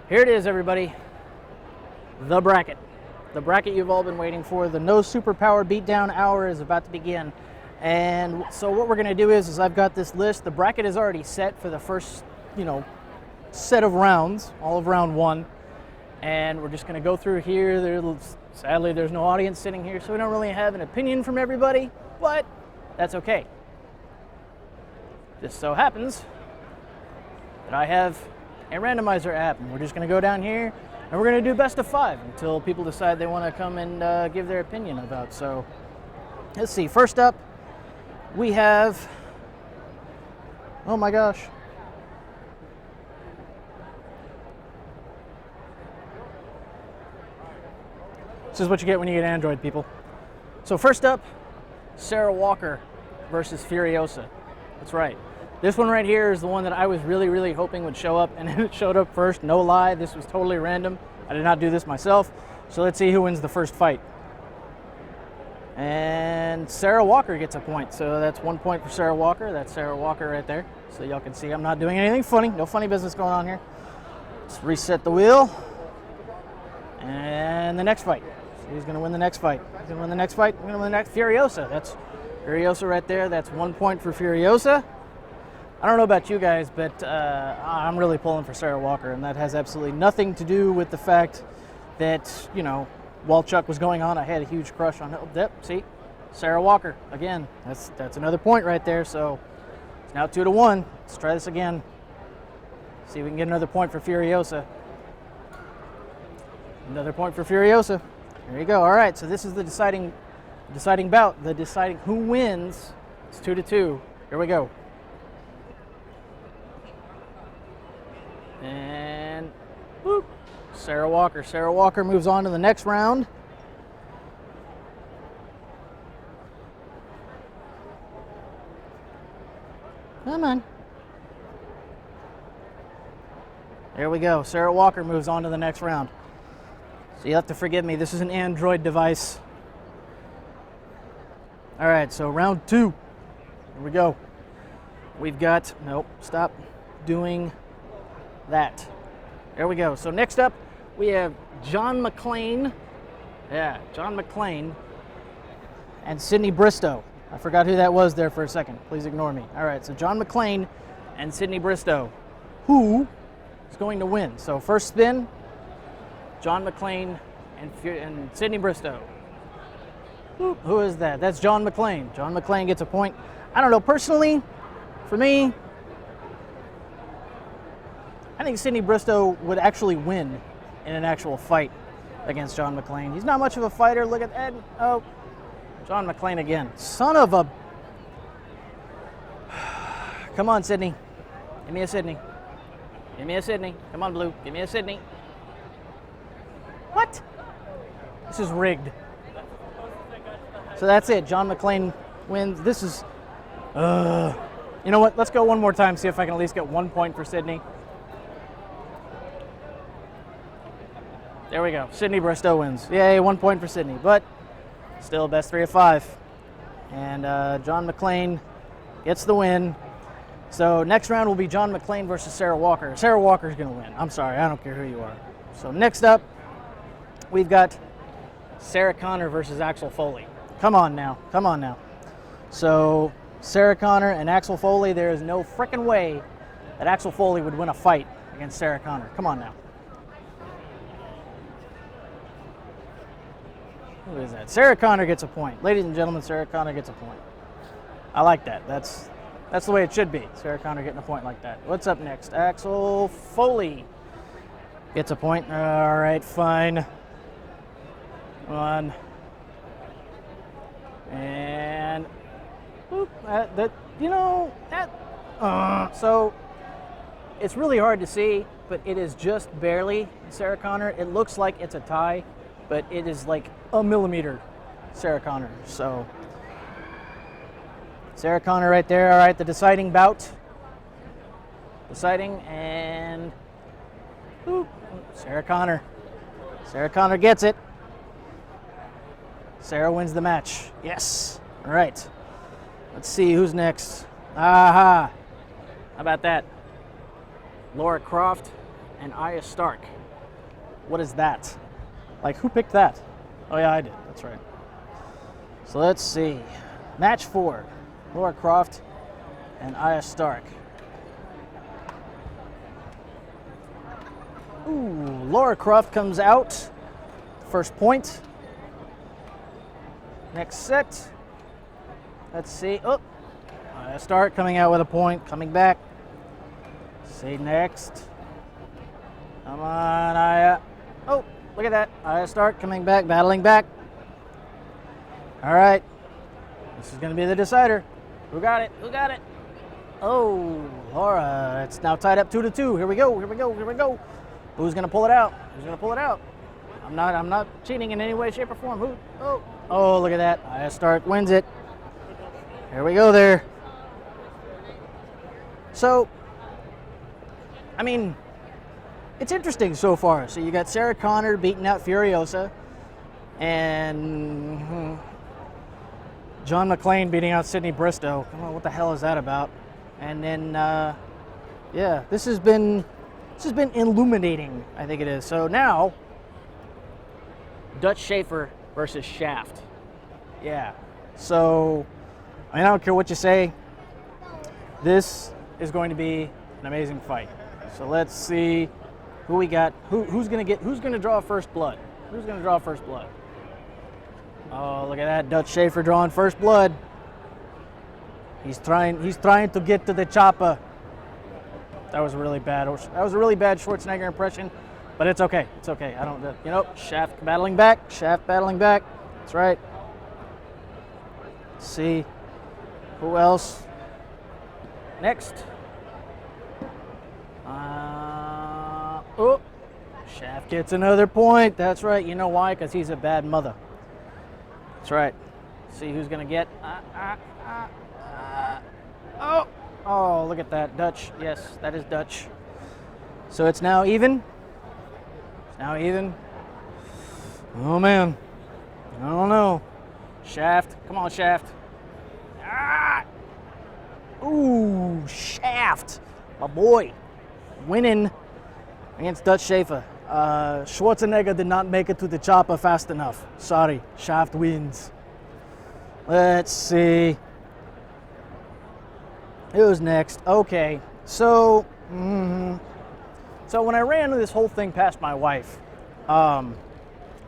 Here it is, everybody. The bracket. The bracket you've all been waiting for. The no superpower beatdown hour is about to begin. And so what we're going to do is I've got this list. The bracket is already set for the first, set of rounds, all of round one. And we're just going to go through here. Sadly, there's no audience sitting here, so we don't really have an opinion from everybody, but that's okay. Just so happens that I have a randomizer app, and we're just going to go down here, and we're going to do best of 5 until people decide they want to come and give their opinion about. So let's see. First up, we have, oh my gosh. This is what you get when you get Android, people. So first up, Sarah Walker versus Furiosa. That's right. This one right here is the one that I was really, really hoping would show up, and it showed up first. No lie, this was totally random. I did not do this myself. So let's see who wins the first fight. And Sarah Walker gets a point. So that's 1 point for Sarah Walker. That's Sarah Walker right there. So y'all can see I'm not doing anything funny. No funny business going on here. Let's reset the wheel. And the next fight. So who's going to win the next fight? Who's going to win the next fight? We're going to win the next. Furiosa. That's Furiosa right there. That's 1 point for Furiosa. I don't know about you guys, but I'm really pulling for Sarah Walker, and that has absolutely nothing to do with the fact that, while Chuck was going on, I had a huge crush on him. Yep, see? Sarah Walker, again, that's another point right there, so it's now 2-1. Let's try this again. See if we can get another point for Furiosa. Another point for Furiosa. There you go. All right, so this is the deciding bout, the deciding who wins. It's 2-2. Here we go. And whoop, Sarah Walker. Sarah Walker moves on to the next round. Come on. There we go. Sarah Walker moves on to the next round. So you have to forgive me. This is an Android device. All right, so round 2. Here we go. We've got, nope, stop doing that. There we go. So next up, we have John McClane. Yeah, John McClane and Sydney Bristow. I forgot who that was there for a second. Please ignore me. All right, so John McClane and Sydney Bristow. Who is going to win? So first spin, John McClane and Sydney Bristow. Who is that? That's John McClane. John McClane gets a point. I don't know, personally, for me, I think Sydney Bristow would actually win in an actual fight against John McClane. He's not much of a fighter. Look at that. Oh, John McClane again. Son of a... Come on, Sydney. Give me a Sydney. Give me a Sydney. Come on, Blue. Give me a Sydney. What? This is rigged. So that's it. John McClane wins. This is... You know what? Let's go one more time, see if I can at least get 1 point for Sydney. There we go. Sydney Bristow wins. Yay, 1 point for Sydney. But still best 3 of 5. And John McClane gets the win. So next round will be John McClane versus Sarah Walker. Sarah Walker's going to win. I'm sorry. I don't care who you are. So next up, we've got Sarah Connor versus Axel Foley. Come on now. Come on now. So Sarah Connor and Axel Foley, there is no frickin' way that Axel Foley would win a fight against Sarah Connor. Come on now. Who is that? Sarah Connor gets a point. Ladies and gentlemen, Sarah Connor gets a point. I like that. That's the way it should be. Sarah Connor getting a point like that. What's up next? Axel Foley gets a point. All right, fine. One. And boop, so it's really hard to see, but it is just barely Sarah Connor. It looks like it's a tie, but it is like a millimeter Sarah Connor. So Sarah Connor right there. All right, the deciding bout. Deciding, and boop, Sarah Connor. Sarah Connor gets it. Sarah wins the match. Yes. All right. Let's see who's next. Aha. How about that? Laura Croft and Arya Stark. What is that? Like, who picked that? Oh yeah, I did. That's right. So let's see. Match 4. Lara Croft and Arya Stark. Ooh, Lara Croft comes out. First point. Next set. Let's see. Oh, Arya Stark coming out with a point. Coming back. See next. Come on, Arya. Oh, look at that. Arya Stark coming back, battling back. All right. This is going to be the decider. Who got it? Who got it? Oh, Lara. It's now tied up 2-2. Here we go. Here we go. Here we go. Who's going to pull it out? Who's going to pull it out? I'm not cheating in any way, shape, or form. Who? Oh, look at that. Arya Stark wins it. Here we go there. So, I mean, it's interesting so far. So you got Sarah Connor beating out Furiosa, and John McClane beating out Sydney Bristow. Come on, what the hell is that about? And then, yeah, this has been illuminating. I think it is. So now, Dutch Schaefer versus Shaft. Yeah. So, I mean, I don't care what you say. This is going to be an amazing fight. So let's see who we got. Who's gonna draw first blood? Who's gonna draw first blood? Oh, look at that. Dutch Schaefer drawing first blood. He's trying to get to the chopper. That was really bad. That was a really bad Schwarzenegger impression, but it's okay. It's okay. I don't, you know, Shaft battling back. Shaft battling back. That's right. Let's see who else. Next. Oh, Shaft gets another point. That's right. You know why? Because he's a bad mother. That's right. See who's going to get. Oh, look at that. Dutch. Yes, that is Dutch. So it's now even. It's now even. Oh, man. I don't know. Shaft. Come on, Shaft. Ooh, Shaft. My boy. Winning against Dutch Schaefer. Schwarzenegger did not make it to the chopper fast enough. Sorry, Shaft wins. Let's see. Who's next? Okay, so so when I ran this whole thing past my wife, I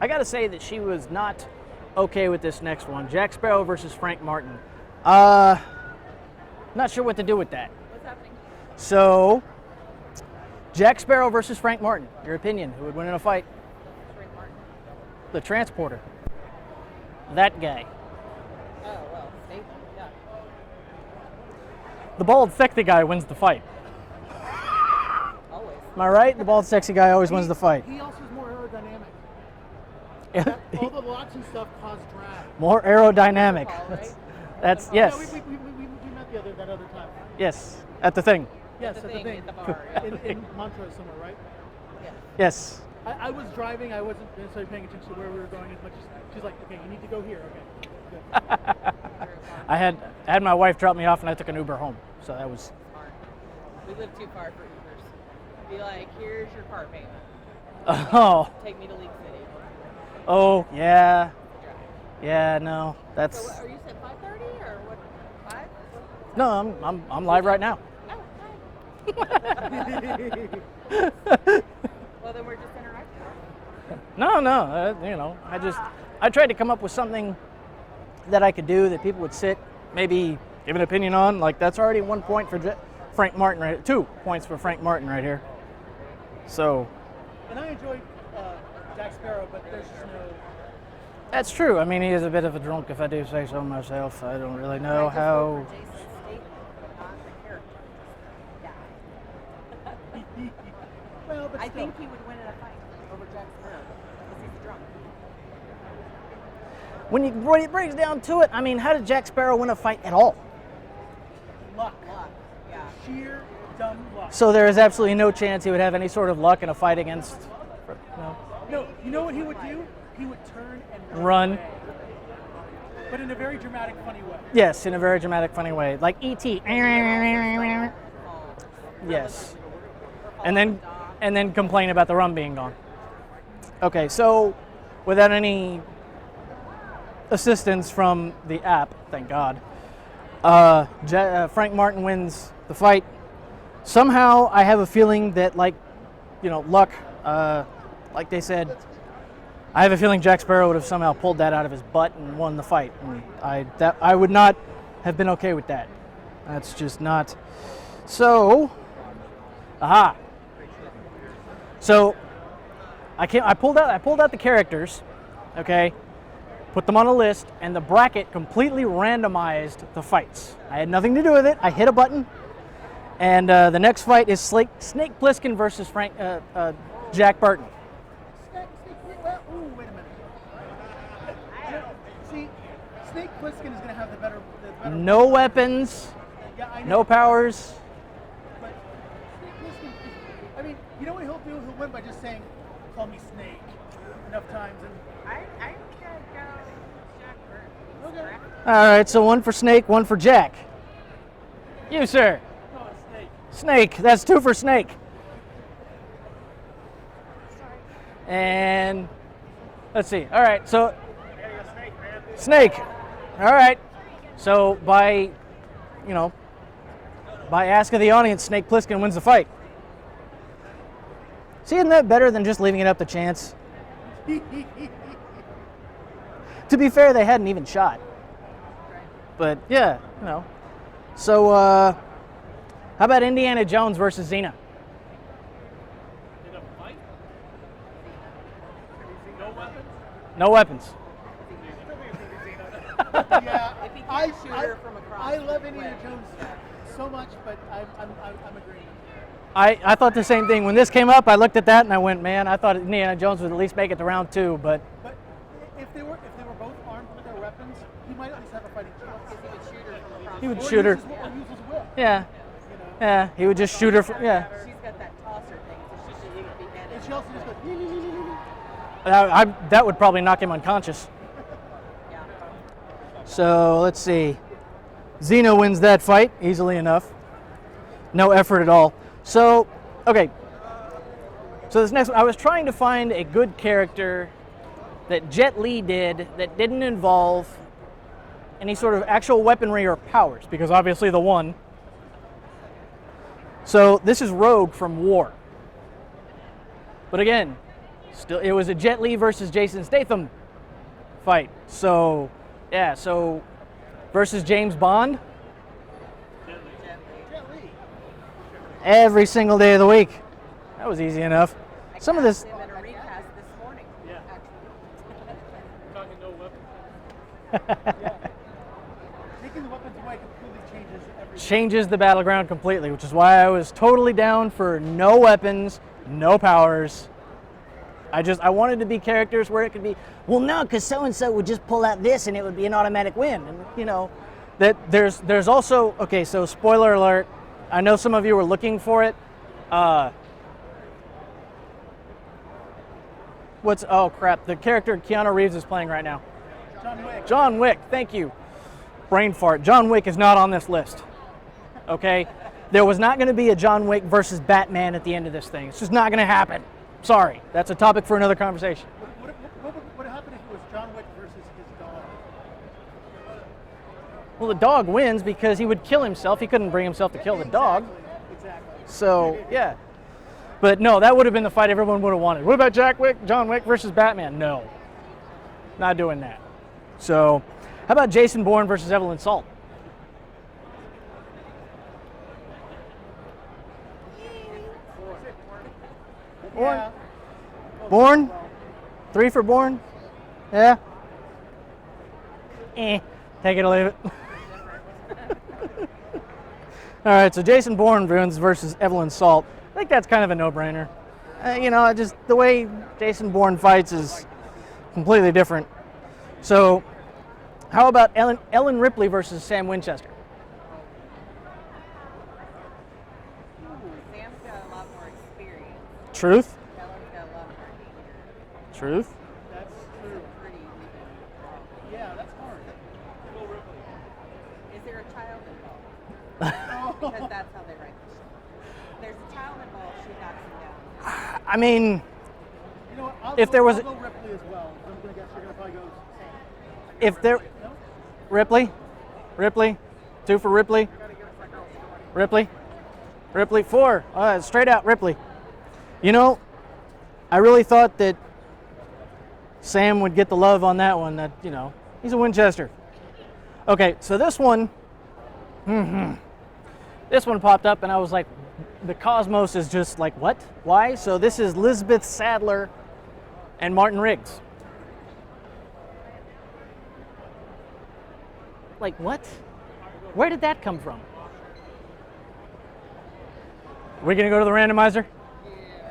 got to say that she was not okay with this next one. Jack Sparrow versus Frank Martin. Not sure what to do with that. What's happening? So, Jack Sparrow versus Frank Martin. Your opinion? Who would win in a fight? Frank Martin. The transporter. That guy. Oh, well, state, yeah. The bald, sexy guy wins the fight. Always. Am I right? The bald, sexy guy always wins the fight. He also is more aerodynamic. Yeah. All the blocks and stuff cause drag. More aerodynamic. Call, right? That's Yeah, yes. we met that other time. Yes, at the thing. Yes, the at the thing, thing. at the bar. Yeah. In Montrose somewhere, right? Yeah. Yes. I was driving. I wasn't necessarily paying attention to where we were going as much as she's like, okay, you need to go here. Okay. Good. I had my wife drop me off and I took an Uber home. So that was Smart. We live too far for Ubers. Be like, here's your car payment. oh Take me to League City. yeah. Drive. Yeah, no. That's So, are you said 5:30 or what? 5? no, I'm live right now. Oh, hi. Well, then we're just interacting. No, you know, I tried to come up with something that I could do that people would sit, maybe give an opinion on. Like, that's already 1 point for Frank Martin, right? 2 points for Frank Martin right here. So, And I enjoyed Jack Sparrow, but there's just no. that's true. I mean, he is a bit of a drunk, if I do say so myself. I don't really know how. Jason's statement, not the character. Yeah. Well, but I still. think he would win in a fight over Jack Sparrow because he's a drunk. When it breaks down to it, I mean, how did Jack Sparrow win a fight at all? Luck. Luck. Yeah. Sheer dumb luck. So there is absolutely no chance he would have any sort of luck in a fight against. No. No, you know what he would do? He would turn and Run. away. But in a very dramatic, funny way. Yes, in a very dramatic, funny way, like E.T. Yes. And then and then complain about the rum being gone. Okay, so without any assistance from the app, thank God, Frank Martin wins the fight. Somehow, I have a feeling that, like, luck, like they said, I have a feeling Jack Sparrow would have somehow pulled that out of his butt and won the fight. And I would not have been okay with that. That's just not. So, aha. So, I pulled out the characters, okay, put them on a list, and the bracket completely randomized the fights. I had nothing to do with it. I hit a button, and the next fight is Snake Plissken versus Jack Burton. Ooh, wait a minute. See, Snake Plissken is going to have the better. No weapons, Yeah, I know. no powers. But Snake Plissken, I mean, you know what he'll do? He'll win by just saying, "Call me Snake," enough times, and I'm gonna go Jack Burton. okay. All right, so one for Snake, one for Jack. You, sir. No, it's Snake. Snake. That's 2 for Snake. And let's see. All right, so Snake. All right. So by ask of the audience, Snake Plissken wins the fight. See, isn't that better than just leaving it up to chance? To be fair, they hadn't even shot. But yeah, So how about Indiana Jones versus Xena? In a fight? No weapons? No weapons. Yeah, If he can't shoot her from across I love the Indiana way. Jones so much, but I'm agreeing. I thought the same thing. When this came up, I looked at that and I went, man, I thought Indiana Jones would at least make it to round 2, but But if they were both armed with their weapons, he might at least have a fighting chance. Because he would shoot her from across. he would Or shoot her. use his whip. Yeah, You know. yeah, he would just shoot her. Yeah. She's got that tosser thing, so she should be beheaded. And she also just goes. That would probably knock him unconscious. Yeah. So let's see. Xena wins that fight easily enough. No effort at all. So, okay. So this next one, I was trying to find a good character that Jet Li did that didn't involve any sort of actual weaponry or powers, because obviously the one. So this is Rogue from War. But again, still, it was a Jet Li versus Jason Statham fight. So, yeah, so versus James Bond every single day of the week. That was easy enough. Some of this, Him in a recast this morning. Yeah. Actually. Talking no weapons. Yeah. Taking the weapons away completely changes everything. changes the battleground completely, which is why I was totally down for no weapons, no powers. I wanted to be characters where it could be, well, no, because so-and-so would just pull out this and it would be an automatic win. And, that there's also, okay, so spoiler alert, I know some of you were looking for it. Oh crap, the character Keanu Reeves is playing right now. John Wick. John Wick, thank you. Brain fart. John Wick is not on this list. Okay? There was not going to be a John Wick versus Batman at the end of this thing. It's just not going to happen. Sorry. That's a topic for another conversation. What would happen if it was John Wick versus his dog? Well, the dog wins because he would kill himself. He couldn't bring himself to kill the dog. Exactly. So, yeah. But no, that would have been the fight everyone would have wanted. What about John Wick versus Batman? No. Not doing that. So, how about Jason Bourne versus Evelyn Salt? Yeah. Bourne? 3 for Bourne? Yeah? Take it or leave it. All right, so Jason Bourne wins versus Evelyn Salt. I think that's kind of a no-brainer. Just the way Jason Bourne fights is completely different. So, how about Ellen Ripley versus Sam Winchester? Sam's got a lot more experience. Truth? Ellen's got a lot more anger. Truth? That's true. Pretty even. Yeah, that's hard. Is there a child involved? Because that's how they write the show. There's a child involved, she knocks him down. I mean, You know what? If there was- I'll go Ripley as well. I'm gonna guess you're gonna probably go Sam. if there, No? Ripley, 2 for Ripley, Ripley, 4, straight out Ripley. You know, I really thought that Sam would get the love on that one. That, you know, he's a Winchester. Okay, so this one popped up, and I was like, the cosmos is just like, what? Why? So this is Lisbeth Sadler and Martin Riggs. Like, what? Where did that come from? We're gonna go to the randomizer?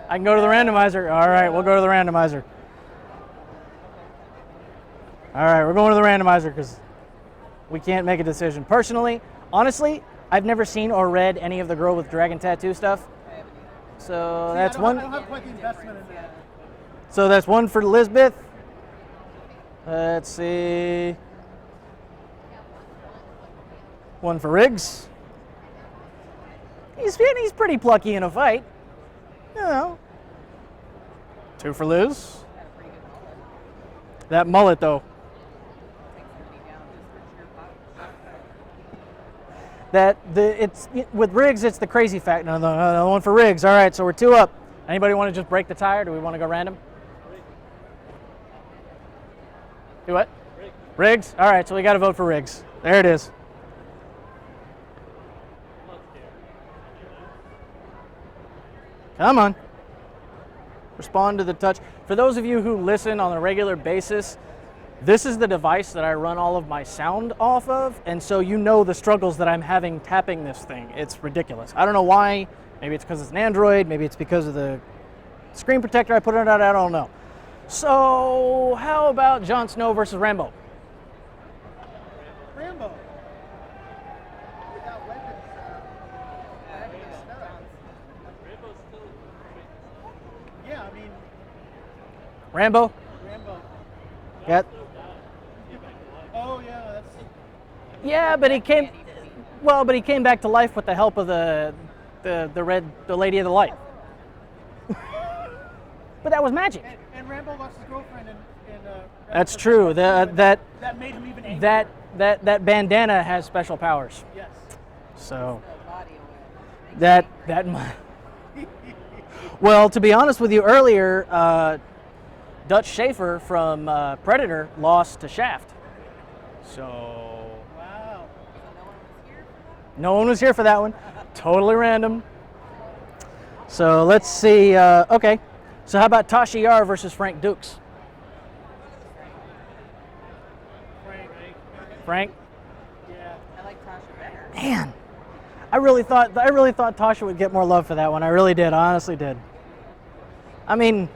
I can go to the randomizer. All right, we'll go to the randomizer. All right, we're going to the randomizer because we can't make a decision. Personally, honestly, I've never seen or read any of the Girl with Dragon Tattoo stuff. So that's I one. don't have quite the investment in that. So that's 1 for Lisbeth. Let's see. 1 for Riggs. He's pretty plucky in a fight. You know. 2 for Liz. That mullet, though. With Riggs, it's the crazy fact. No, 1 for Riggs. All right, so we're 2 up. Anybody want to just break the tie, or do we want to go random? Do what? Riggs. All right, so we got to vote for Riggs. There it is. Come on. Respond to the touch. For those of you who listen on a regular basis, this is the device that I run all of my sound off of, and so you know the struggles that I'm having tapping this thing. It's ridiculous. I don't know why. Maybe it's because it's an Android. Maybe it's because of the screen protector I put on it. I don't know. So how about Jon Snow versus Rambo? Rambo. Without weapons. Yeah, I mean, Rambo? Rambo. Got. Oh yeah, that's. Yeah, but he came. Well, but he came back to life with the help of the Lady of the Light. But that was magic. And Rambo lost his girlfriend in That's true. That made him even angrier. that bandana has special powers. Yes. So that well, to be honest with you, earlier Dutch Schaefer from Predator lost to Shaft. So Wow. no one was here for that one. Totally random. So let's see. Okay. So how about Tasha Yar versus Frank Dukes? Frank? Yeah. I like Tasha better. Man, I really thought Tasha would get more love for that one. I really did. I honestly did. I mean,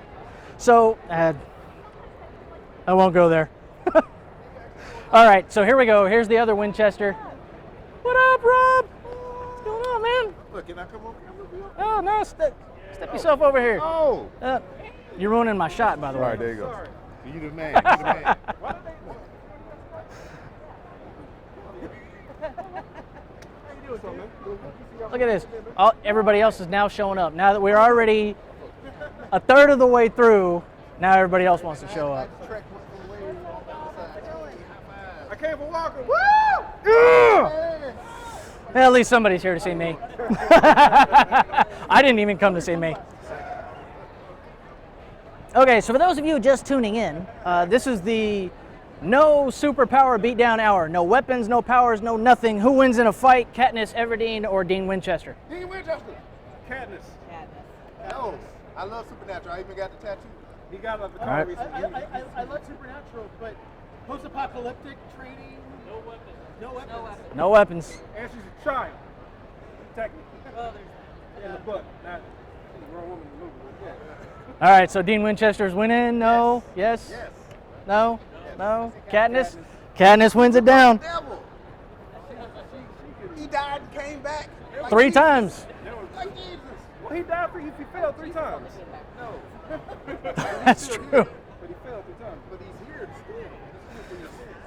so I won't go there. All right, so here we go. Here's the other Winchester. What up, Rob? What's going on, man? Look, can I come over here? Oh no, step yourself over here. Oh! You're ruining my shot, by the All way. right, there you go. You the man. You the man. Look at this. Everybody else is now showing up. Now that we're already a third of the way through, now everybody else wants to show up. I came for walking. Well, at least somebody's here to see me. I didn't even come to see me. Okay, so for those of you just tuning in, this is the no superpower beatdown hour. No weapons, no powers, no nothing. Who wins in a fight? Katniss Everdeen or Dean Winchester? Dean Winchester. Katniss. No, I love Supernatural. I even got the tattoo. He got up the All car right. recently. I love Supernatural, but post-apocalyptic training. No weapons. No weapons. No weapons. And she's a child. Technically. Well, In the book, not she's a grown woman in the movie. But yeah. All right, so Dean Winchester's winning. No. Yes. Yes. No. No. Katniss. Katniss wins it down. Devil. He died and came back. Like 3 Jesus. times. Like Jesus. Well, he died if he failed 3 times. No. That's true. But he failed 3 times. But he's here still.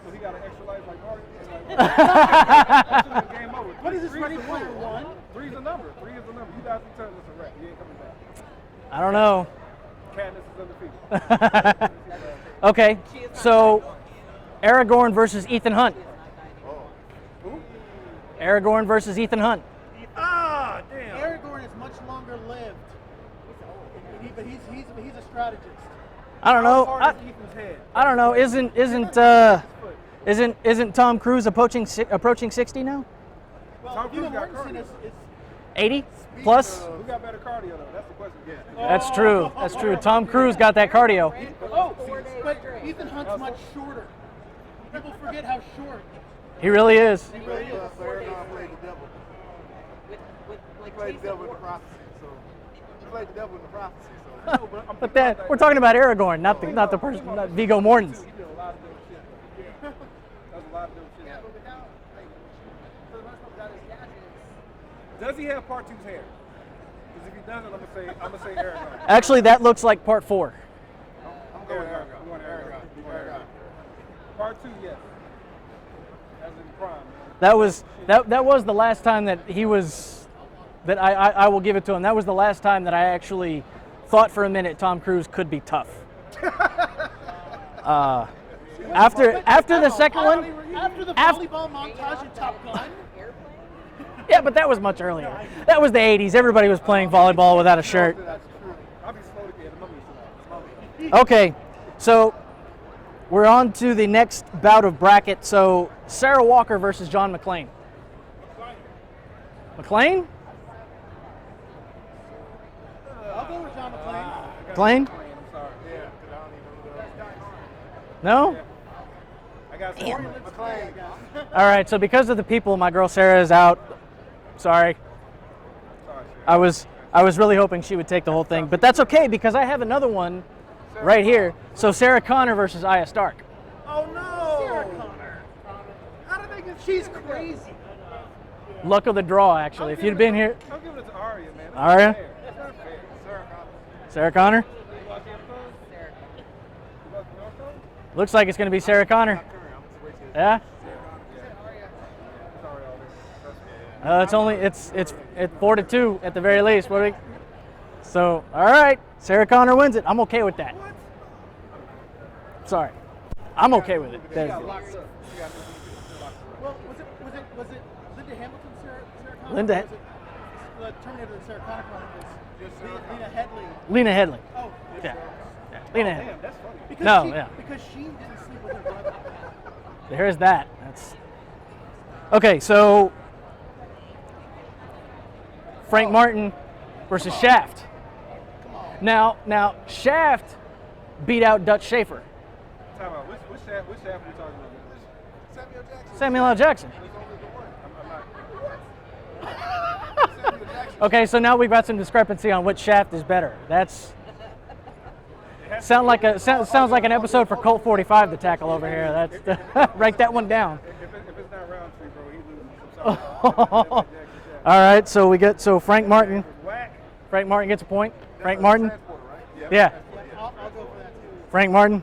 So he got an extra life like Mario. Game over. What is this, Three's Ready the Player rule. One? 3's the number. 3 is the number. You died 3 times, it's a wrap. You ain't coming back. I don't know. Katniss is undefeated. Okay, so Aragorn versus Ethan Hunt. Who? Aragorn versus Ethan Hunt. Ah, damn. Aragorn is much longer lived. But he's a strategist. I don't How know. hard is Ethan's head? I don't know. Isn't Tom Cruise approaching 60 now? Well, Tom Cruise Viggo got Mortensen cardio. is 80 plus? Who got better cardio though? That's the question. Yeah. That's true. That's true. Tom Cruise got that cardio. Oh, but Ethan Hunt's much shorter. People forget how short. He really is. He really is. Aragorn played the devil. With He like played the Jason devil in the Bourne. prophecy. So he played the devil in the prophecy. So No, but But that we're talking about Aragorn, not the person, not Viggo Mortensen. He did a lot of dumb shit. Though. That was a lot of dumb shit. Yeah, but without, like, for the most part, without his gadgets. Does he have part 2's hair? Because if he doesn't, I'm gonna say Aragorn. Actually, that looks like part 4. I'm going Aragorn. Aragorn. We want Aragorn. We want Aragorn. Aragorn. Part 2, yes. As in prime. Man. That was the last time that he was. That I will give it to him. That was the last time that I actually thought for a minute Tom Cruise could be tough. After the second one, After the Af- volleyball montage in Top Gun. yeah, but that was much earlier. That was the 80s. Everybody was playing volleyball without a shirt. That's true. I'll be slow to get the mummy. Okay, so we're on to the next bout of bracket. So Sarah Walker versus John McClane. McClane? I'll go with John McClane. McClane? I'm sorry. Yeah, because I don't even know. No? I got some. McClane. All right, so because of the people, my girl Sarah is out. Sorry. Sorry, I was really hoping she would take the whole thing, but that's okay because I have another one right here. So Sarah Connor versus Arya Stark. Oh no! Sarah Connor. How did they get? She's crazy. Luck of the draw, actually. If you'd been here, I'm giving it to Arya, man. That's Arya? not fair. That's not fair. Sarah Connor. You watch the episode? You watch the episode? Looks like it's going to be Sarah Connor. Yeah. Sorry, all this. It's only it's 4-2 at the very least. What do we? So all right, Sarah Connor wins it. I'm okay with that. Sorry, I'm okay with it. You There's got it. locked up. You got Well, was it Linda Hamilton, Sarah Connor? Linda- Or was it the Terminator that Sarah Connor was just Lena Headley. Lena Headley. Oh, Yeah. Lena Headley. Damn, that's funny. because No, she, yeah. because Sheen didn't sleep with her brother. There's that. That's okay. So Frank Martin versus Shaft. Now Shaft beat out Dutch Schaefer. Time out. Which shaft are we talking about? Samuel Jackson. Samuel L. Jackson. He's only the one. I'm not. Samuel Jackson. Okay, so now we've got some discrepancy on which Shaft is better. That's sounds like an episode for Colt 45 to tackle over here. That's write that one down. If it's not Roundtree, bro, he loses. I'm sorry. All right, so Frank Martin. Whack. Frank Martin gets a point. Frank Martin. Transporter, right? Yeah. I'll go for that too. Frank Martin.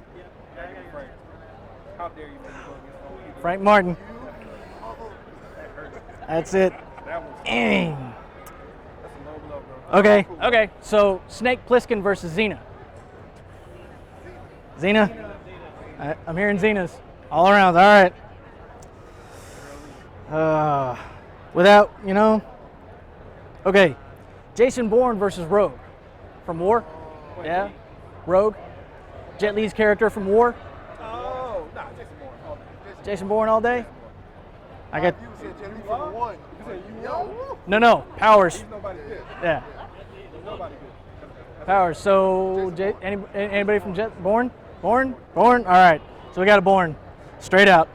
Frank. How dare you make me go against one? Frank Martin. That's it. That was Dang. that's a low blow, bro. Okay. So Snake Plissken versus Xena. Xena. I'm hearing Xenas all around. All right. Without, Okay. Jason Bourne versus Rogue from War. Yeah. Rogue. Jet Li's character from War. Oh, nah, Jason Bourne. Oh, Jason Bourne all day. I got You said Jenny for the one. you said you won. no powers. He's nobody good. Yeah. He's nobody good. Powers. So anybody from Jet Bourne? Bourne? All right. So we got a Bourne. Straight out.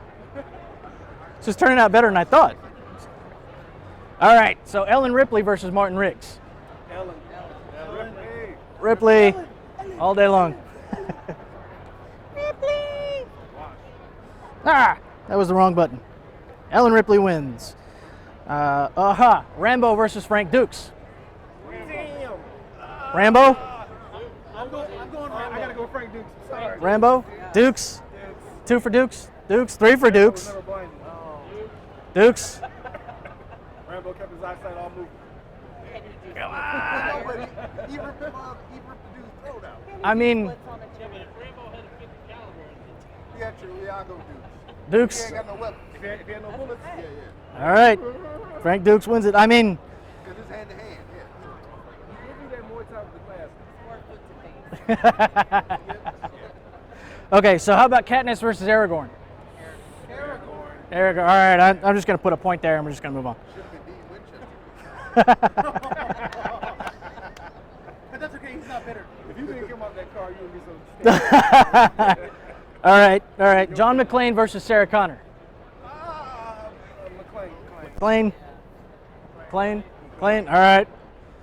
This is turning out better than I thought. All right. So Ellen Ripley versus Martin Riggs. Ellen. Ripley, all day long. Ripley. Ah, that was the wrong button. Ellen Ripley wins. Rambo versus Frank Dukes. Damn. Rambo? I'm going I gotta go Frank Dukes. Sorry. Rambo? Dukes? 2 for Dukes? Dukes? 3 for Dukes? Never blinded. Dukes? Rambo kept his eyesight all moving. Come No, on. but he ripped the dude's throat out. I mean, Yeah, true. Yeah, I'll go Dukes. He Dukes. ain't got no weapons. If he had no bullets, Yeah. All right. Frank Dukes wins it. I mean, Because it's hand to hand. Yeah. give me that more time with the class. okay, so how about Katniss versus Aragorn? Aragorn. All right, I'm just going to put a point there and we're just going to move on. Should have been Winchester. But that's okay. He's not bitter. If you didn't come out that car, you would be so stupid. All right. John McClane versus Sarah Connor. McClain. McClane. All right.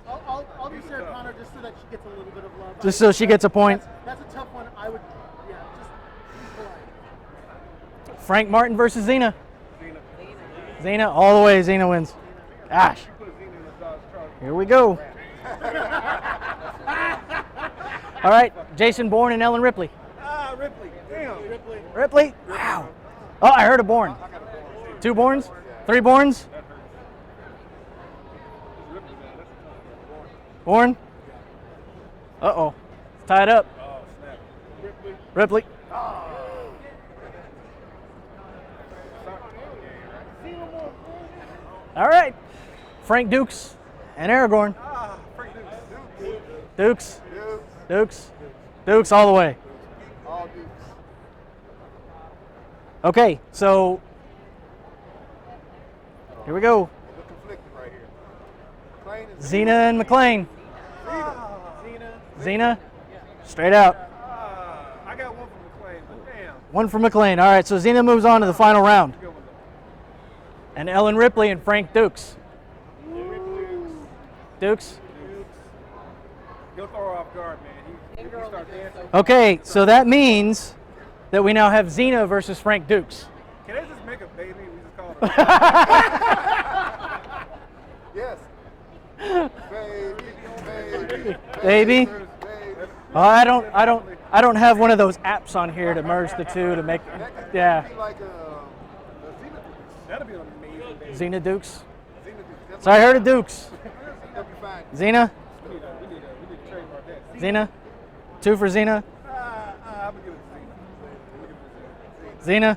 I'll do Sarah Connor just so that she gets a little bit of love. Just so she gets a point. That's a tough one. I would, yeah, just be polite. Frank Martin versus Xena. Xena, all the way. Xena wins. Gosh. Here we go. All right, Jason Bourne and Ellen Ripley. Ripley. Damn. Ripley? Wow. Oh, I heard a Bourne. 2 Bournes? 3 Bournes? Bourne? Uh-oh. It's tied up. Oh, snap. Ripley. All right. Frank Dukes and Aragorn. Frank Dukes. Dukes. Dukes all the way. All Dukes. Okay, so here we go. We're conflicted right here. McClain is Xena and McClane. Xena? Straight out. I got one from McClain, but damn. One for McClane. All right, so Xena moves on to the final round. Good one, though. And Ellen Ripley and Frank Dukes. Dukes? He'll throw her off guard, man. He start dancing. Okay, so that means that we now have Xena versus Frank Dukes. Can they just make a baby? We just call it yes. Baby. Baby? Baby. Oh, I don't have one of those apps on here to merge the two to make, yeah. Be like That'd be an amazing baby. Xena Dukes. Xena. So I heard of Dukes. That'd be fine. Xena? We need to trademark that. Xena? 2 for Xena? I'm gonna give it to Xena. Xena?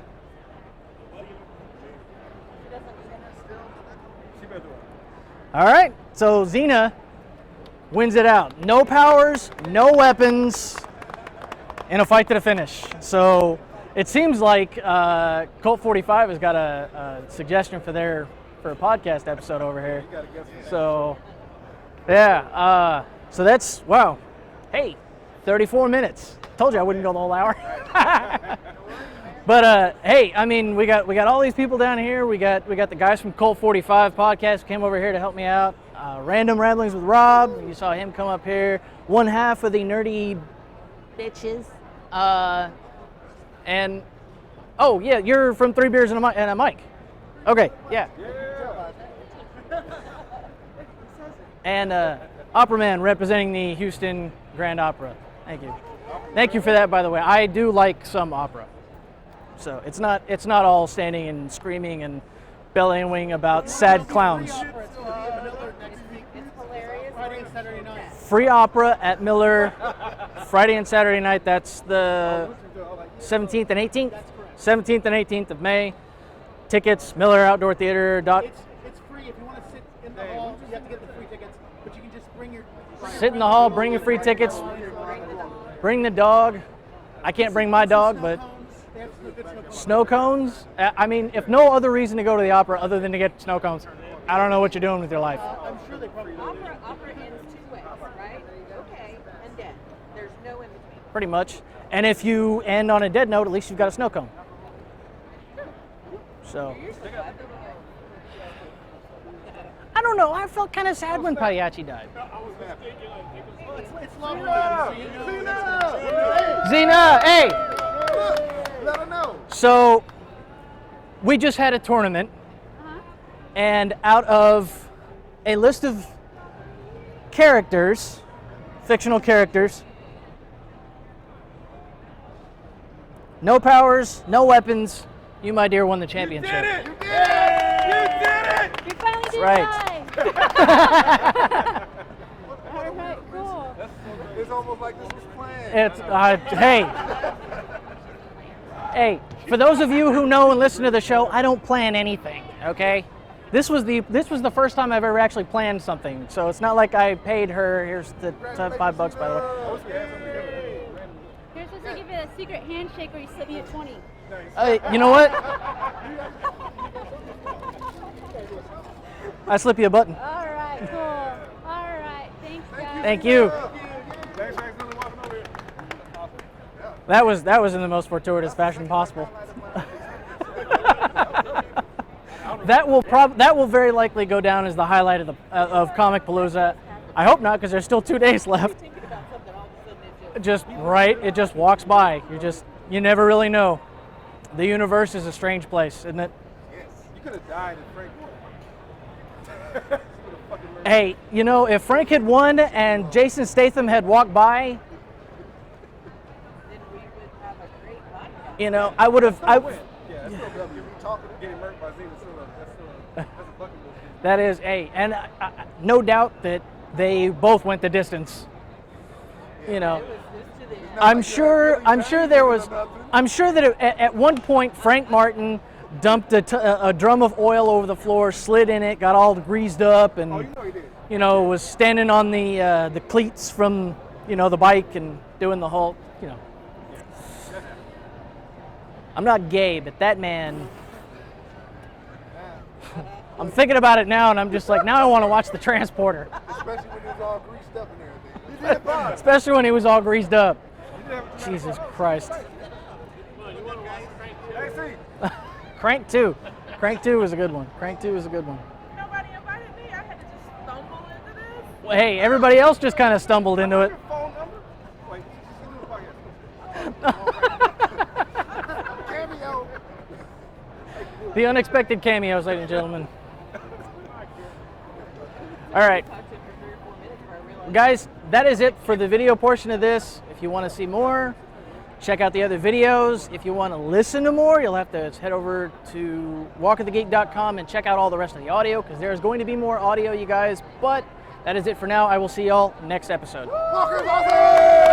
She better do it. All right, so Xena wins it out. No powers, no weapons, in a fight to the finish. So it seems like Colt 45 has got a suggestion for a podcast episode over here. You gotta guess what's So yeah, so that's wow. Hey, 34 minutes. Told you I wouldn't go the whole hour. But hey, I mean, we got all these people down here. We got the guys from Colt 45 podcast who came over here to help me out. Random Ramblings with Rob. You saw him come up here. One half of the nerdy bitches. And oh yeah, you're from 3 Beers and a Mic. Okay, yeah. And Opera Man representing the Houston Grand Opera. Thank you. Thank you for that, by the way. I do like some opera. So it's not all standing and screaming and bellowing about sad clowns. Friday and Saturday night. Free opera at Miller Friday and Saturday night. That's the 17th and 18th? 17th and 18th of May. Tickets, Miller Outdoor Theater. It's free. If you want to sit in the hall, you have to get the free tickets, but you can just bring your... Sit in the hall, bring your free tickets, bring the dog. I can't bring my dog, but They have some good snow snow cones. cones? I mean, if no other reason to go to the opera other than to get snow cones, I don't know what you're doing with your life. I'm sure they probably do. Opera ends 2 ways, right? Okay, and dead. There's no in between. Pretty much. And if you end on a dead note, at least you've got a snow cone. So, I don't know. I felt kind of sad when Pagliacci died. It's love related, so you know. Xena, hey! Let her know. So, we just had a tournament, and out of a list of characters, fictional characters, no powers, no weapons, you, my dear, won the championship. You did it! You did it! We finally did Right. it. It's almost like this was planned. It's hey, for those of you who know and listen to the show, I don't plan anything. Okay, this was the first time I've ever actually planned something. So it's not like I paid her. Here's the $5 by the way. Here's supposed to give you a secret handshake where you slip me a 20. You know what? I slip you a button. All right, cool. All right, thanks, guys. Thank you. Thanks for accidentally walking over here. That was in the most fortuitous fashion possible. That will very likely go down as the highlight of Comicpalooza. I hope not, because there's still 2 days left. Thinking about something, all of a sudden it It just walks by. You never really know. The universe is a strange place, isn't it? Yes. You could have died in Frank. Hey, you know, if Frank had won and Jason Statham had walked by, then we would have a great podcast. you know, I would have. Yeah, that's still W. Getting murked by Zena Silla. That's a bucket list. That is, and no doubt that they both went the distance. You know, I'm sure that at one point Frank Martin dumped a drum of oil over the floor, slid in it, got all greased up, and Oh, you know he did. you know, was standing on the cleats from, you know, the bike and doing the whole, you know. I'm not gay, but that man. I'm thinking about it now, and I'm just like, now I want to watch The Transporter. Especially when he was all greased up and everything. He did fine. Especially when he was all greased up. Jesus Christ. Crank 2. Crank 2 was a good one. Crank 2 was a good one. Nobody invited me. I had to just stumble into this. Well, hey, everybody else just kind of stumbled into it. Your phone number? Wait, just do the podcast. Cameo. The unexpected cameos, ladies and gentlemen. All right. Talked to him for 3 or 4 minutes before I realized. Guys, that is it for the video portion of this. If you want to see more, check out the other videos. If you want to listen to more, you'll have to head over to walkofthegeek.com and check out all the rest of the audio, because there's going to be more audio, you guys. But that is it for now. I will see y'all next episode. Walker's awesome!